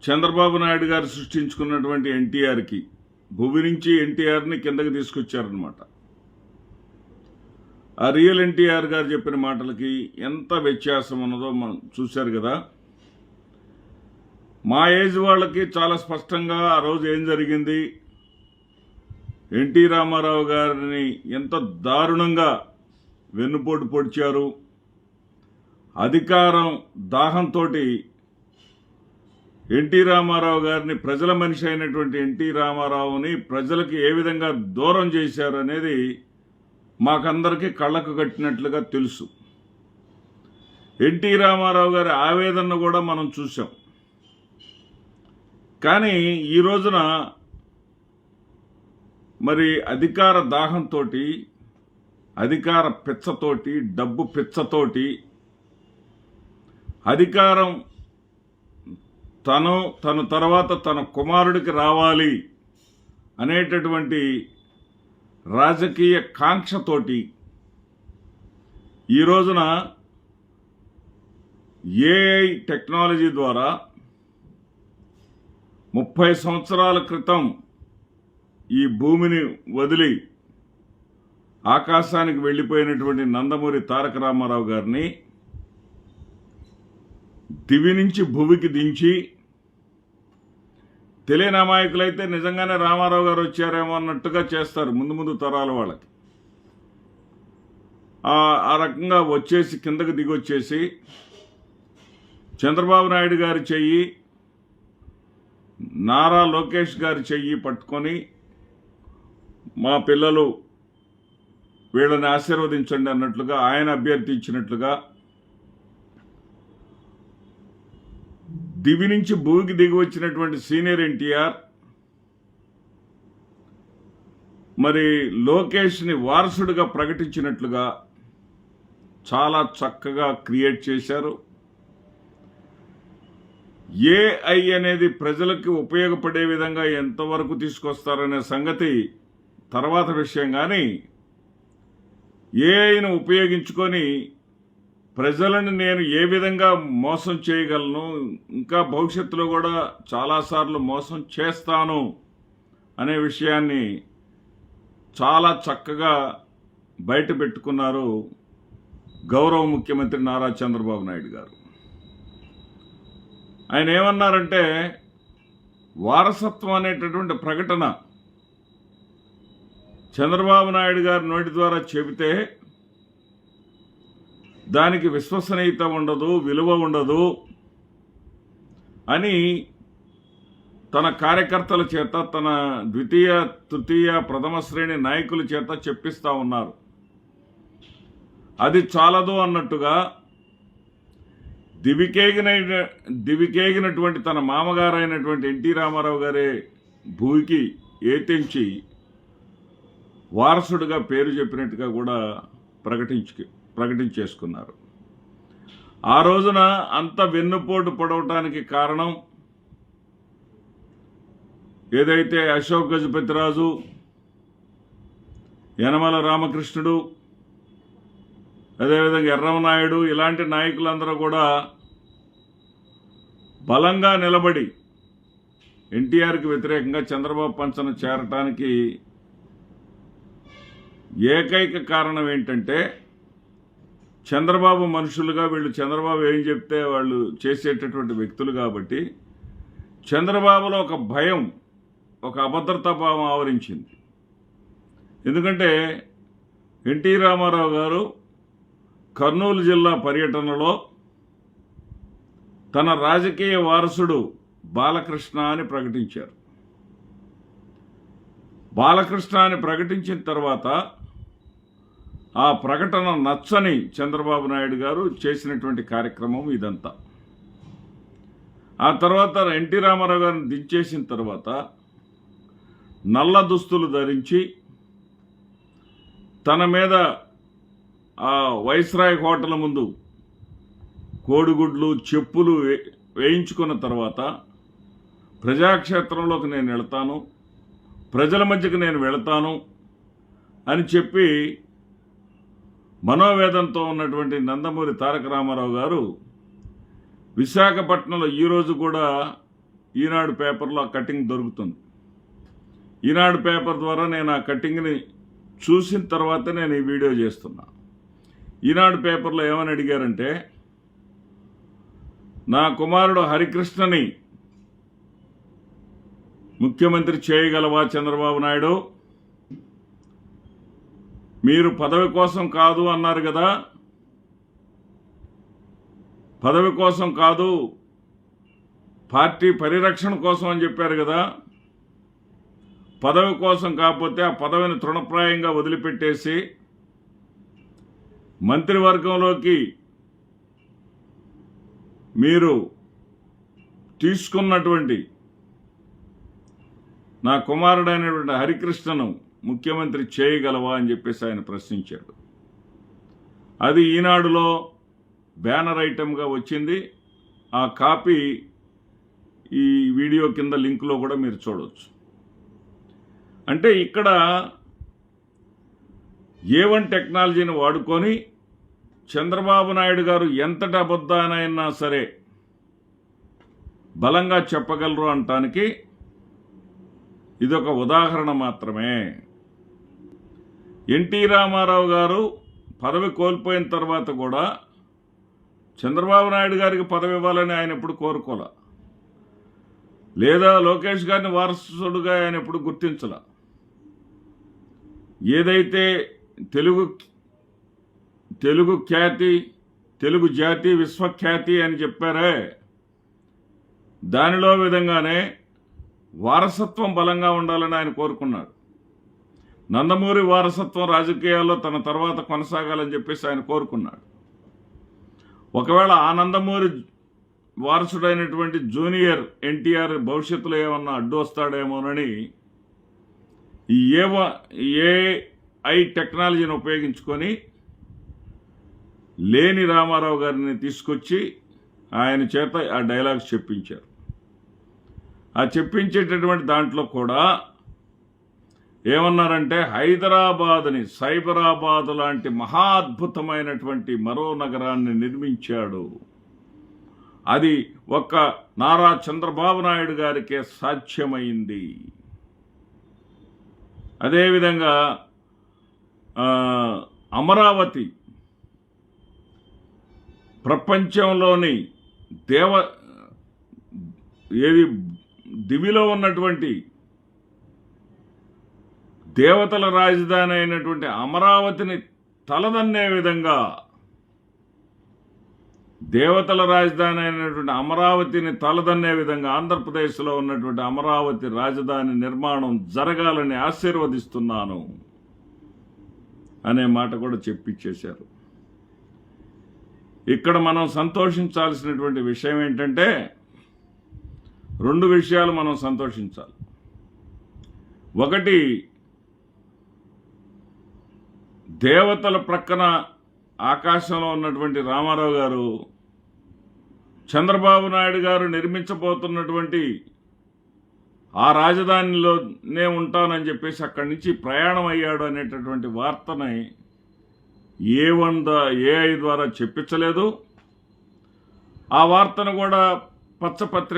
చంద్రబాబు నాయుడు గారు సృష్టించుకున్నటువంటి ఎన్టీఆర్కి భూమి నుంచి ఎన్టీఆర్ని కిందకి తీసుకొచ్చారనమాట. ఆ రియల్ ఎన్టీఆర్ గారు చెప్పిన మాటలకి ఎంత వ్యత్యాసం ఉన్నదో మనం చూశారు కదా. మా ఏజ్ వాళ్ళకి చాలా స్పష్టంగా ఆ రోజు ఏం జరిగింది, ఎన్టీ రామారావు గారిని ఎంత దారుణంగా వెన్నుపోటు పొడిచారు, అధికారం దాహంతో ఎన్టీ రామారావు గారిని, ప్రజల మనిషి అయినటువంటి ఎన్టీ రామారావుని ప్రజలకు ఏ విధంగా దూరం చేశారు అనేది మాకందరికీ కళ్ళకు కట్టినట్లుగా తెలుసు. ఎన్టీ రామారావు గారి ఆవేదన కూడా మనం చూసాం. కానీ ఈ రోజున మరి అధికార దాహంతో, అధికార పిచ్చతోటి, డబ్బు పిచ్చతోటి, అధికారం తను తర్వాత తన కుమారుడికి రావాలి అనేటటువంటి రాజకీయ కాంక్షతోటి ఈ రోజున ఏఐ టెక్నాలజీ ద్వారా 30 సంవత్సరాల క్రితం ఈ భూమిని వదిలి ఆకాశానికి వెళ్ళిపోయినటువంటి నందమూరి తారక రామారావు గారిని దివి నుంచి భూమికి దించి, తెలియని అమాయకులైతే నిజంగానే రామారావు గారు వచ్చారేమో అన్నట్టుగా చేస్తారు ముందు తరాల వాళ్ళకి. ఆ రకంగా వచ్చేసి కిందకు దిగొచ్చేసి చంద్రబాబు నాయుడు గారి చెయ్యి, నారా లోకేష్ గారి చెయ్యి పట్టుకొని మా పిల్లలు వీళ్ళని ఆశీర్వదించండి అన్నట్లుగా, ఆయన అభ్యర్థించినట్లుగా దివి నుంచి భూమికి దిగి వచ్చినటువంటి సీనియర్ ఎన్టీఆర్ మరి లోకేష్ని వారసుడిగా ప్రకటించినట్లుగా చాలా చక్కగా క్రియేట్ చేశారు. ఏఐ అనేది ప్రజలకు ఉపయోగపడే విధంగా ఎంతవరకు తీసుకొస్తారనే సంగతి తర్వాత విషయం. కానీ ఏఐను ఉపయోగించుకొని ప్రజలను నేను ఏ విధంగా మోసం చేయగలను, ఇంకా భవిష్యత్తులో కూడా చాలాసార్లు మోసం చేస్తాను అనే విషయాన్ని చాలా చక్కగా బయట పెట్టుకున్నారు గౌరవ ముఖ్యమంత్రి నారా చంద్రబాబు నాయుడు గారు. ఆయన ఏమన్నారంటే, వారసత్వం అనేటటువంటి ప్రకటన చంద్రబాబు నాయుడు గారి నోటి ద్వారా చెబితే దానికి విశ్వసనీయత ఉండదు, విలువ ఉండదు అని తన కార్యకర్తల చేత, తన ద్వితీయ, తృతీయ, ప్రథమ శ్రేణి నాయకుల చేత చెప్పిస్తూ ఉన్నారు. అది చాలదు అన్నట్టుగా దివికేగినటువంటి తన మామగారైనటువంటి ఎన్టీ రామారావు గారే భూమికి ఏతించి వారసుడిగా పేరు చెప్పినట్టుగా కూడా ప్రకటించేసుకున్నారు. ఆ రోజున అంత వెన్నుపోటు పడవటానికి కారణం ఏదైతే అశోక్ గజపతిరాజు, యనమల రామకృష్ణుడు, అదేవిధంగా ఎర్రమనాయుడు ఇలాంటి నాయకులందరూ కూడా బలంగా నిలబడి ఎన్టీఆర్కి వ్యతిరేకంగా చంద్రబాబు పంచన చేరటానికి ఏకైక కారణం ఏంటంటే, చంద్రబాబు మనుషులుగా వీళ్ళు చంద్రబాబు ఏం చెప్తే వాళ్ళు చేసేటటువంటి వ్యక్తులు కాబట్టి చంద్రబాబులో ఒక భయం, ఒక అభద్రతా భావం ఆవరించింది. ఎందుకంటే ఎన్టీ రామారావు గారు కర్నూలు జిల్లా పర్యటనలో తన రాజకీయ వారసుడు బాలకృష్ణ అని ప్రకటించారు. బాలకృష్ణ అని ప్రకటించిన తర్వాత ఆ ప్రకటన నచ్చని చంద్రబాబు నాయుడు గారు చేసినటువంటి కార్యక్రమం ఇదంతా. ఆ తర్వాత ఎన్టీ రామారావు గారిని దించేసిన తర్వాత నల్ల దుస్తులు ధరించి తన మీద ఆ వైస్రాయ్ హోటల్ ముందు కోడిగుడ్లు, చెప్పులు వేయించుకున్న తర్వాత ప్రజాక్షేత్రంలోకి నేను వెళతాను, ప్రజల మధ్యకు నేను వెళతాను అని చెప్పి మనోవేదంతో ఉన్నటువంటి నందమూరి తారక రామారావు గారు విశాఖపట్నంలో ఈరోజు కూడా ఈనాడు పేపర్లో ఆ కటింగ్ దొరుకుతుంది. ఈనాడు పేపర్ ద్వారా నేను ఆ కటింగ్ని చూసిన తర్వాత నేను ఈ వీడియో చేస్తున్నా. ఈనాడు పేపర్లో ఏమని అడిగారంటే, నా కుమారుడు హరికృష్ణని ముఖ్యమంత్రి చేయగలవా చంద్రబాబు నాయుడు? మీరు పదవి కోసం కాదు అన్నారు కదా, పదవి కోసం కాదు పార్టీ పరిరక్షణ కోసం అని చెప్పారు కదా, పదవి కోసం కాకపోతే ఆ పదవిని తృణప్రాయంగా వదిలిపెట్టేసి మంత్రివర్గంలోకి మీరు తీసుకున్నటువంటి నా కుమారుడైనటువంటి హరికృష్ణను ముఖ్యమంత్రి చేయగలవా అని చెప్పేసి ఆయన ప్రశ్నించాడు. అది ఈనాడులో బ్యానర్ ఐటెంగా వచ్చింది. ఆ కాపీ ఈ వీడియో కింద లింకులో కూడా మీరు చూడవచ్చు. అంటే ఇక్కడ A1 టెక్నాలజీని వాడుకొని చంద్రబాబు నాయుడు గారు ఎంతటి అబద్ధానైనా సరే బలంగా చెప్పగలరు అనటానికి ఇదొక ఉదాహరణ మాత్రమే. ఎన్టీ రామారావు గారు పదవి కోల్పోయిన తర్వాత కూడా చంద్రబాబు నాయుడు గారికి పదవి ఇవ్వాలని ఆయన ఎప్పుడు కోరుకోలే, లేదా లోకేష్ గారిని వారసుడుగా ఆయన ఎప్పుడు గుర్తించలే. ఏదైతే తెలుగు ఖ్యాతి, తెలుగు జాతి విశ్వఖ్యాతి అని చెప్పారే, దానిలో విధంగానే వారసత్వం బలంగా ఉండాలని ఆయన కోరుకున్నాడు. నందమూరి వారసత్వం రాజకీయాల్లో తన తర్వాత కొనసాగాలని చెప్పేసి ఆయన కోరుకున్నాడు. ఒకవేళ ఆ నందమూరి వారసుడైనటువంటి జూనియర్ ఎన్టీఆర్ భవిష్యత్తులో ఏమన్నా అడ్డు వస్తాడేమోనని ఈ AI టెక్నాలజీని ఉపయోగించుకొని లేని రామారావు గారిని తీసుకొచ్చి ఆయన చేత ఆ డైలాగ్స్ చెప్పించారు. ఆ చెప్పించేటటువంటి దాంట్లో కూడా ఏమన్నారంటే, హైదరాబాద్ని సైబరాబాద్ లాంటి మహా అద్భుతమైనటువంటి మరో నగరాన్ని నిర్మించాడు, అది ఒక్క నారా చంద్రబాబు నాయుడు గారికే సాధ్యమైంది. అదేవిధంగా అమరావతి ప్రపంచంలోని దివిలో ఉన్నటువంటి దేవతల రాజధాని అయినటువంటి అమరావతిని తలదన్నే విధంగా, దేవతల రాజధాని అయినటువంటి అమరావతిని తలదన్నే విధంగా ఆంధ్రప్రదేశ్లో ఉన్నటువంటి అమరావతి రాజధాని నిర్మాణం జరగాలని ఆశీర్వదిస్తున్నాను అనే మాట కూడా చెప్పిచ్చేశారు. ఇక్కడ మనం సంతోషించాల్సినటువంటి విషయం ఏంటంటే, 2 విషయాలు మనం సంతోషించాలి. ఒకటి, దేవతల ప్రక్కన ఆకాశంలో ఉన్నటువంటి రామారావు గారు చంద్రబాబు నాయుడు గారు నిర్మించబోతున్నటువంటి ఆ రాజధానిలోనే ఉంటానని చెప్పేసి అక్కడి నుంచి ప్రయాణం అయ్యాడు అనేటటువంటి వార్తని AI ద్వారా చెప్పించలేదు. ఆ వార్తను కూడా పచ్చపత్రిక